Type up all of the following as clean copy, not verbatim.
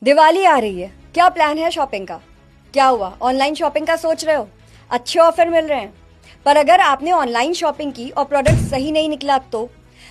दिवाली आ रही है, क्या प्लान है शॉपिंग का? क्या हुआ, ऑनलाइन शॉपिंग का सोच रहे हो? अच्छे ऑफर मिल रहे हैं। पर अगर आपने ऑनलाइन शॉपिंग की और प्रोडक्ट सही नहीं निकला तो,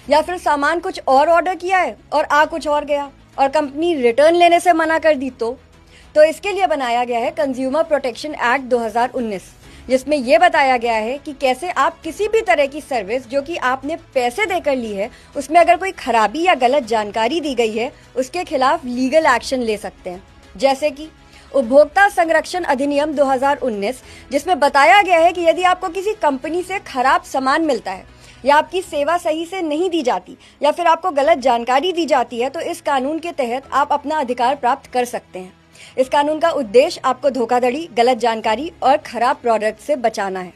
या फिर सामान कुछ और ऑर्डर किया है और आ कुछ और गया और कंपनी रिटर्न लेने से मना कर दी तो इसके लिए बनाया गया है कंज्यूमर प्रोटेक्शन एक्ट 2019, जिसमें यह बताया गया है कि कैसे आप किसी भी तरह की सर्विस जो कि आपने पैसे देकर ली है, उसमें अगर कोई खराबी या गलत जानकारी दी गई है, उसके खिलाफ लीगल एक्शन ले सकते हैं। जैसे कि उपभोक्ता संरक्षण अधिनियम 2019, जिसमें बताया गया है कि यदि आपको किसी कंपनी से खराब सामान मिलता है या आपकी सेवा सही से नहीं दी जाती या फिर आपको गलत जानकारी दी जाती है, तो इस कानून के तहत आप अपना अधिकार प्राप्त कर सकते हैं। इस कानून का उद्देश्य आपको धोखाधड़ी, गलत जानकारी और खराब प्रोडक्ट से बचाना है।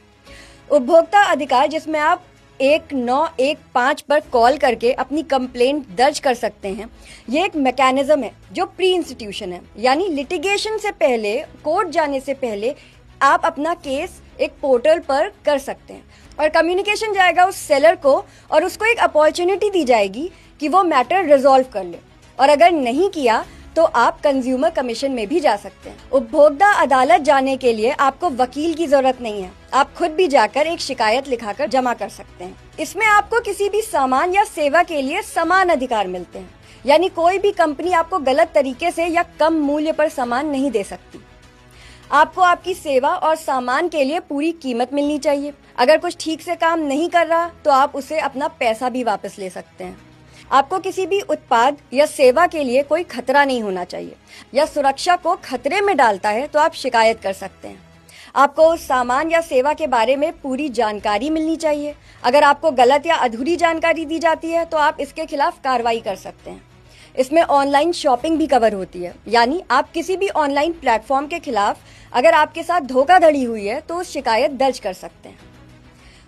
उपभोक्ता अधिकार, जिसमें आप 1915 पर कॉल करके अपनी कंप्लेंट दर्ज कर सकते हैं, ये एक मैकेनिज्म है जो प्री इंस्टीट्यूशन है, यानी लिटिगेशन से पहले, कोर्ट जाने से पहले आप अपना केस एक पोर्टल पर कर सकते हैं और कम्युनिकेशन जाएगा उस सेलर को और उसको एक अपॉर्चुनिटी दी जाएगी कि वो मैटर रिजॉल्व कर ले, और अगर नहीं किया तो आप कंज्यूमर कमीशन में भी जा सकते हैं। उपभोक्ता अदालत जाने के लिए आपको वकील की जरूरत नहीं है, आप खुद भी जाकर एक शिकायत लिखाकर जमा कर सकते हैं। इसमें आपको किसी भी सामान या सेवा के लिए समान अधिकार मिलते हैं, यानी कोई भी कंपनी आपको गलत तरीके से या कम मूल्य पर सामान नहीं दे सकती। आपको आपकी सेवा और सामान के लिए पूरी कीमत मिलनी चाहिए। अगर कुछ ठीक से काम नहीं कर रहा तो आप उसे अपना पैसा भी वापस ले सकते हैं। आपको किसी भी उत्पाद या सेवा के लिए कोई खतरा नहीं होना चाहिए या सुरक्षा को खतरे में डालता है तो आप शिकायत कर सकते हैं। आपको उस सामान या सेवा के बारे में पूरी जानकारी मिलनी चाहिए। अगर आपको गलत या अधूरी जानकारी दी जाती है तो आप इसके खिलाफ कार्रवाई कर सकते हैं। इसमें ऑनलाइन शॉपिंग भी कवर होती है, यानी आप किसी भी ऑनलाइन प्लेटफॉर्म के खिलाफ अगर आपके साथ धोखाधड़ी हुई है तो उस शिकायत दर्ज कर सकते हैं।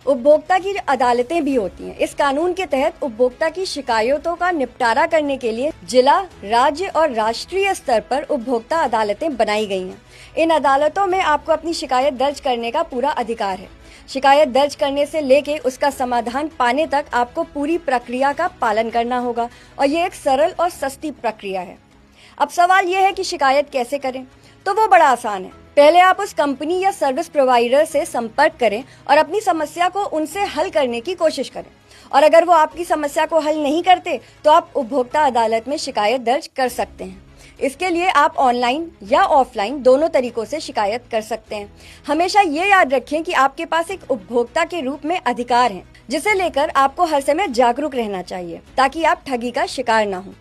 उपभोक्ता की अदालतें भी होती हैं। इस कानून के तहत उपभोक्ता की शिकायतों का निपटारा करने के लिए जिला, राज्य और राष्ट्रीय स्तर पर उपभोक्ता अदालतें बनाई गई हैं। इन अदालतों में आपको अपनी शिकायत दर्ज करने का पूरा अधिकार है। शिकायत दर्ज करने से लेके उसका समाधान पाने तक आपको पूरी प्रक्रिया का पालन करना होगा और ये एक सरल और सस्ती प्रक्रिया है। अब सवाल यह है कि शिकायत कैसे करें, तो वो बड़ा आसान है। पहले आप उस कंपनी या सर्विस प्रोवाइडर से संपर्क करें और अपनी समस्या को उनसे हल करने की कोशिश करें, और अगर वो आपकी समस्या को हल नहीं करते तो आप उपभोक्ता अदालत में शिकायत दर्ज कर सकते हैं। इसके लिए आप ऑनलाइन या ऑफलाइन दोनों तरीकों से शिकायत कर सकते हैं। हमेशा ये याद रखें कि आपके पास एक उपभोक्ता के रूप में अधिकार है, जिसे लेकर आपको हर समय जागरूक रहना चाहिए ताकि आप ठगी का शिकार ना हो।